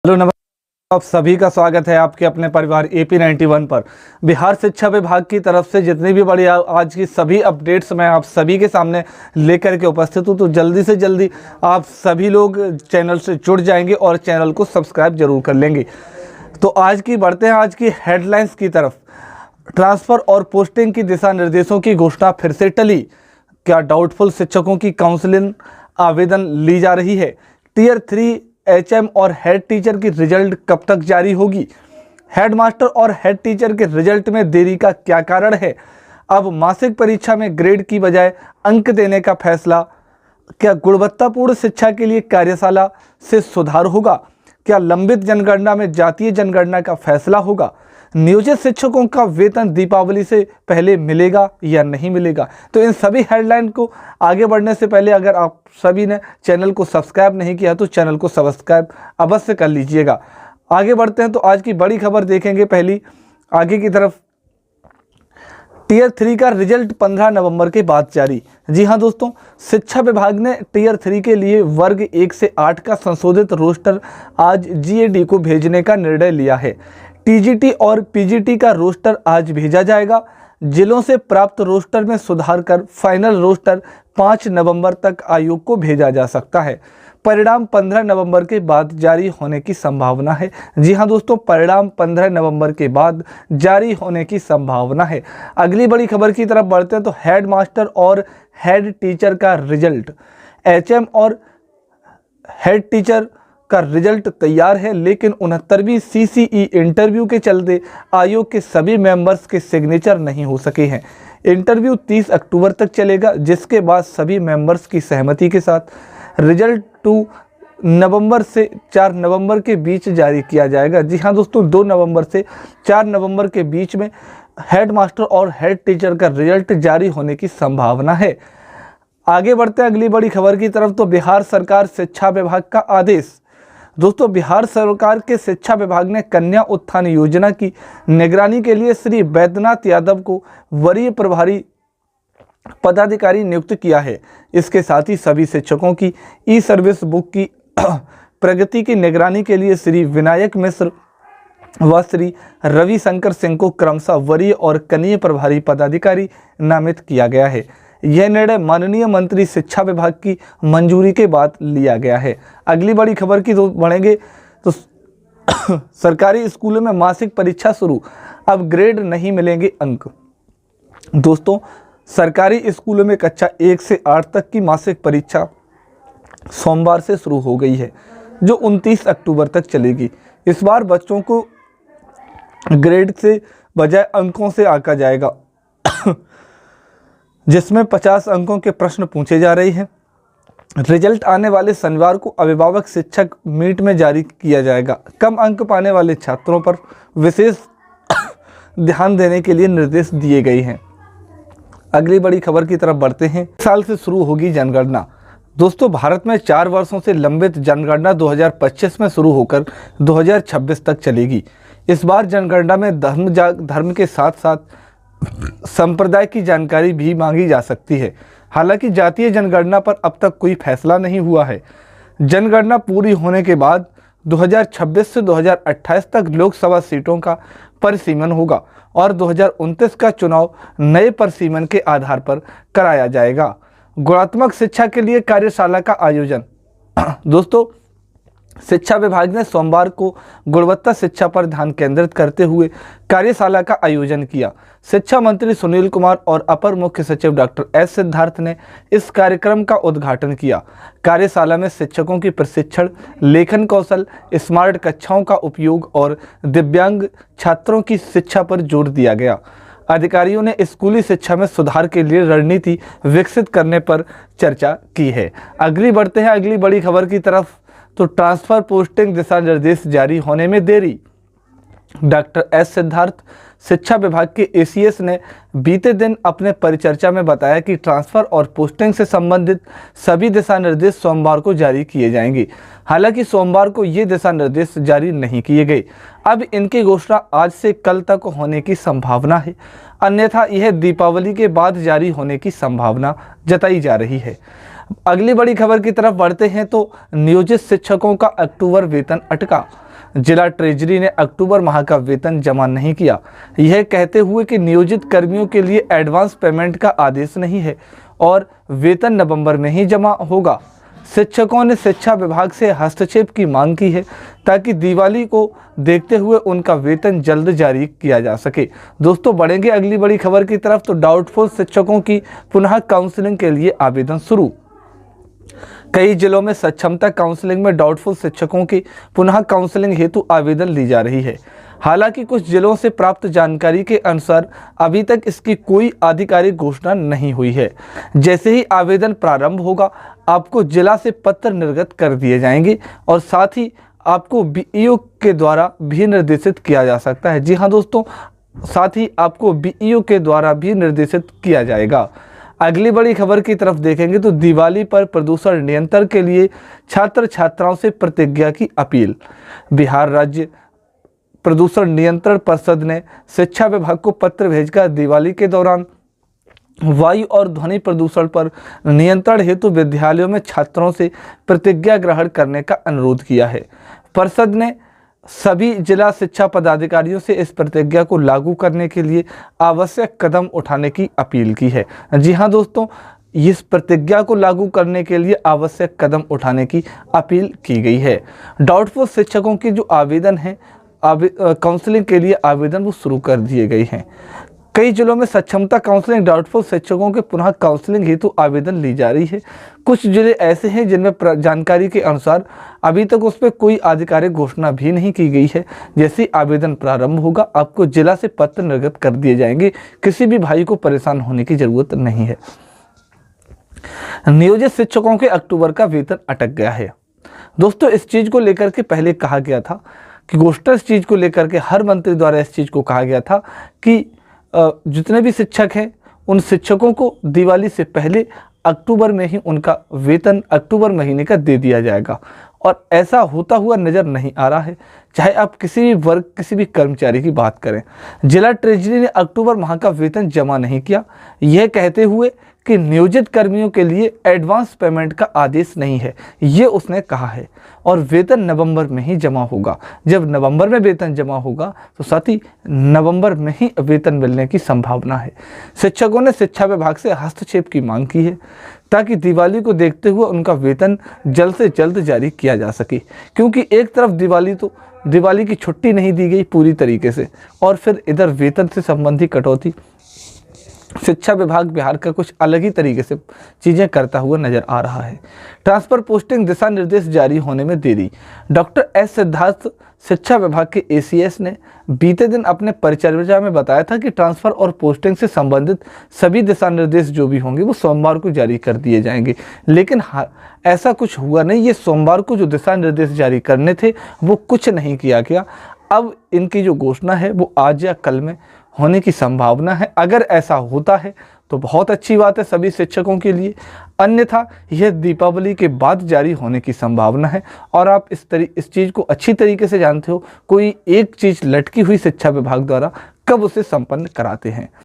Hello नमस्कार, आप सभी का स्वागत है आपके अपने परिवार AP 91 पर। बिहार शिक्षा विभाग की तरफ से जितनी भी बड़ी आज की सभी अपडेट्स मैं आप सभी के सामने लेकर के उपस्थित हूँ, तो जल्दी से जल्दी आप सभी लोग चैनल से जुड़ जाएंगे और चैनल को सब्सक्राइब जरूर कर लेंगे। तो आज की बढ़ते हैं आज की हेडलाइंस की तरफ। ट्रांसफ़र और पोस्टिंग की दिशा निर्देशों की घोषणा फिर से टली। क्या डाउटफुल शिक्षकों की काउंसलिंग आवेदन ली जा रही है? टियर 3 HM और हेड टीचर की रिजल्ट कब तक जारी होगी? हेडमास्टर और हेड टीचर के रिजल्ट में देरी का क्या कारण है? अब मासिक परीक्षा में ग्रेड की बजाय अंक देने का फैसला। क्या गुणवत्तापूर्ण शिक्षा के लिए कार्यशाला से सुधार होगा? क्या लंबित जनगणना में जातीय जनगणना का फैसला होगा? नियोजित शिक्षकों का वेतन दीपावली से पहले मिलेगा या नहीं मिलेगा? तो इन सभी हेडलाइन को आगे बढ़ने से पहले अगर आप सभी ने चैनल को सब्सक्राइब नहीं किया तो चैनल को सब्सक्राइब अवश्य कर लीजिएगा। आगे बढ़ते हैं तो आज की बड़ी खबर देखेंगे। पहली आगे की तरफ, टियर 3 का रिजल्ट 15 नवंबर के बाद जारी। जी हां दोस्तों, शिक्षा विभाग ने टियर 3 के लिए वर्ग 1 से 8 का संशोधित रोस्टर आज GAD को भेजने का निर्णय लिया है। TGT और PGT का रोस्टर आज भेजा जाएगा। जिलों से प्राप्त रोस्टर में सुधार कर फाइनल रोस्टर 5 नवंबर तक आयोग को भेजा जा सकता है। परिणाम 15 नवंबर के बाद जारी होने की संभावना है। जी हां दोस्तों, परिणाम 15 नवंबर के बाद जारी होने की संभावना है। अगली बड़ी खबर की तरफ बढ़ते हैं तो हेड मास्टर और हेड टीचर का रिजल्ट। HM और हेड टीचर का रिजल्ट तैयार है, लेकिन 69वीं CCE इंटरव्यू के चलते आयोग के सभी मेंबर्स के सिग्नेचर नहीं हो सके हैं। इंटरव्यू 30 अक्टूबर तक चलेगा, जिसके बाद सभी मेंबर्स की सहमति के साथ रिजल्ट 2 नवंबर से 4 नवंबर के बीच जारी किया जाएगा। जी हाँ दोस्तों, 2 नवंबर से 4 नवंबर के बीच में हेड मास्टर और हेड टीचर का रिजल्ट जारी होने की संभावना है। आगे बढ़ते हैं अगली बड़ी खबर की तरफ। तो बिहार सरकार शिक्षा विभाग का आदेश। दोस्तों, बिहार सरकार के शिक्षा विभाग ने कन्या उत्थान योजना की निगरानी के लिए श्री बैद्यनाथ यादव को वरीय प्रभारी पदाधिकारी नियुक्त किया है। इसके साथ ही सभी शिक्षकों की ई-सर्विस बुक की प्रगति की निगरानी के लिए श्री विनायक मिश्र व श्री रविशंकर सिंह को क्रमशः वरीय और कनीय प्रभारी पदाधिकारी नामित किया गया है। यह निर्णय माननीय मंत्री शिक्षा विभाग की मंजूरी के बाद लिया गया है। अगली बड़ी खबर की बढ़ेंगे तो सरकारी स्कूलों में मासिक परीक्षा शुरू, अब ग्रेड नहीं मिलेंगे अंक। दोस्तों, सरकारी स्कूलों में कक्षा 1 से 8 तक की मासिक परीक्षा सोमवार से शुरू हो गई है, जो 29 अक्टूबर तक चलेगी। इस बार बच्चों को ग्रेड से बजाय अंकों से आंका जाएगा, जिसमें 50 अंकों के प्रश्न पूछे जा रहे हैं। रिजल्ट आने वाले शनिवार को अभिभावक शिक्षक मीट में जारी किया जाएगा। कम अंक पाने वाले छात्रों पर विशेष ध्यान देने के लिए निर्देश दिए गए हैं। अगली बड़ी खबर की तरफ बढ़ते हैं। इस साल से शुरू होगी जनगणना। दोस्तों, भारत में 4 वर्षों से लंबित जनगणना 2025 में शुरू होकर 2026 तक चलेगी। इस बार जनगणना में धर्म के साथ साथ संप्रदाय की जानकारी भी मांगी जा सकती है। हालांकि जातीय जनगणना पर अब तक कोई फैसला नहीं हुआ है। जनगणना पूरी होने के बाद 2026 से 2028 तक लोकसभा सीटों का परिसीमन होगा और 2029 का चुनाव नए परिसीमन के आधार पर कराया जाएगा। गुणात्मक शिक्षा के लिए कार्यशाला का आयोजन। दोस्तों, शिक्षा विभाग ने सोमवार को गुणवत्ता शिक्षा पर ध्यान केंद्रित करते हुए कार्यशाला का आयोजन किया। शिक्षा मंत्री सुनील कुमार और अपर मुख्य सचिव डॉक्टर S सिद्धार्थ ने इस कार्यक्रम का उद्घाटन किया। कार्यशाला में शिक्षकों की प्रशिक्षण, लेखन कौशल, स्मार्ट कक्षाओं का उपयोग और दिव्यांग छात्रों की शिक्षा पर जोर दिया गया। अधिकारियों ने स्कूली शिक्षा में सुधार के लिए रणनीति विकसित करने पर चर्चा की है। अगली बढ़ते हैं अगली बड़ी खबर की तरफ। तो ट्रांसफ़र पोस्टिंग दिशा निर्देश जारी होने में देरी। डॉक्टर S सिद्धार्थ शिक्षा विभाग के ACS ने बीते दिन अपने परिचर्चा में बताया कि ट्रांसफ़र और पोस्टिंग से संबंधित सभी दिशा निर्देश सोमवार को जारी किए जाएंगे। हालांकि सोमवार को ये दिशा निर्देश जारी नहीं किए गए। अब इनकी घोषणा आज से कल तक होने की संभावना है, अन्यथा यह दीपावली के बाद जारी होने की संभावना जताई जा रही है। अगली बड़ी खबर की तरफ बढ़ते हैं तो नियोजित शिक्षकों का अक्टूबर वेतन अटका। जिला ट्रेजरी ने अक्टूबर माह का वेतन जमा नहीं किया, यह कहते हुए कि नियोजित कर्मियों के लिए एडवांस पेमेंट का आदेश नहीं है और वेतन नवंबर में ही जमा होगा। शिक्षकों ने शिक्षा विभाग से हस्तक्षेप की मांग की है ताकि दिवाली को देखते हुए उनका वेतन जल्द जारी किया जा सके। दोस्तों, बढ़ेंगे अगली बड़ी खबर की तरफ तो डाउटफुल शिक्षकों की पुनः काउंसलिंग के लिए आवेदन शुरू। कई जिलों में सक्षमता काउंसलिंग में डाउटफुल शिक्षकों की पुनः काउंसलिंग हेतु आवेदन ली जा रही है। हालांकि कुछ जिलों से प्राप्त जानकारी के अनुसार अभी तक इसकी कोई आधिकारिक घोषणा नहीं हुई है। जैसे ही आवेदन प्रारंभ होगा, आपको जिला से पत्र निर्गत कर दिए जाएंगे और साथ ही आपको बीईओ के द्वारा भी निर्देशित किया जा सकता है। जी हाँ दोस्तों, साथ ही आपको बीईओ के द्वारा भी निर्देशित किया जाएगा। अगली बड़ी खबर की तरफ देखेंगे तो दिवाली पर प्रदूषण नियंत्रण के लिए छात्र छात्राओं से प्रतिज्ञा की अपील। बिहार राज्य प्रदूषण नियंत्रण परिषद ने शिक्षा विभाग को पत्र भेजकर दिवाली के दौरान वायु और ध्वनि प्रदूषण पर नियंत्रण हेतु विद्यालयों में छात्रों से प्रतिज्ञा ग्रहण करने का अनुरोध किया है। परिषद ने सभी जिला शिक्षा पदाधिकारियों से इस प्रतिज्ञा को लागू करने के लिए आवश्यक कदम उठाने की अपील की है। जी हाँ दोस्तों, इस प्रतिज्ञा को लागू करने के लिए आवश्यक कदम उठाने की अपील की गई है। डाउटफुल शिक्षकों की जो आवेदन है, काउंसलिंग के लिए आवेदन वो शुरू कर दिए गए हैं। कई जिलों में सक्षमता काउंसलिंग डाउटफुल शिक्षकों के पुनः काउंसलिंग हेतु आवेदन ली जा रही है। कुछ जिले ऐसे हैं जिनमें जानकारी के अनुसार अभी तक उस पर कोई आधिकारिक घोषणा भी नहीं की गई है। जैसे आवेदन प्रारंभ होगा, आपको जिला से पत्र निर्गत कर दिए जाएंगे। किसी भी भाई को परेशान होने की जरूरत नहीं है। नियोजित शिक्षकों के अक्टूबर का वेतन अटक गया है। दोस्तों, इस चीज को लेकर के पहले कहा गया था कि घोषणा इस चीज को लेकर के हर मंत्री द्वारा इस चीज को कहा गया था कि जितने भी शिक्षक हैं उन शिक्षकों को दिवाली से पहले अक्टूबर में ही उनका वेतन अक्टूबर महीने का दे दिया जाएगा और ऐसा होता हुआ नज़र नहीं आ रहा है। चाहे आप किसी भी वर्ग, किसी भी कर्मचारी की बात करें, जिला ट्रेजरी ने अक्टूबर माह का वेतन जमा नहीं किया, यह कहते हुए कि नियोजित कर्मियों के लिए एडवांस पेमेंट का आदेश नहीं है, ये उसने कहा है और वेतन नवंबर में ही जमा होगा। जब नवंबर में वेतन जमा होगा तो साथ ही नवंबर में ही वेतन मिलने की संभावना है। शिक्षकों ने शिक्षा विभाग से हस्तक्षेप की मांग की है ताकि दिवाली को देखते हुए उनका वेतन जल्द से जल्द जारी किया जा सके, क्योंकि एक तरफ दिवाली की छुट्टी नहीं दी गई पूरी तरीके से और फिर इधर वेतन से संबंधी कटौती। शिक्षा विभाग बिहार का कुछ अलग ही तरीके से चीज़ें करता हुआ नजर आ रहा है। ट्रांसफर पोस्टिंग दिशा निर्देश जारी होने में देरी। डॉक्टर एस सिद्धार्थ शिक्षा विभाग के एसीएस ने बीते दिन अपने परिचर्चा में बताया था कि ट्रांसफर और पोस्टिंग से संबंधित सभी दिशा निर्देश जो भी होंगे वो सोमवार को जारी कर दिए जाएंगे, लेकिन ऐसा कुछ हुआ नहीं। ये सोमवार को जो दिशा निर्देश जारी करने थे वो कुछ नहीं किया गया। अब इनकी जो घोषणा है वो आज या कल में होने की संभावना है। अगर ऐसा होता है तो बहुत अच्छी बात है सभी शिक्षकों के लिए, अन्यथा यह दीपावली के बाद जारी होने की संभावना है। और आप इस चीज़ को अच्छी तरीके से जानते हो, कोई एक चीज़ लटकी हुई शिक्षा विभाग द्वारा कब उसे संपन्न कराते हैं।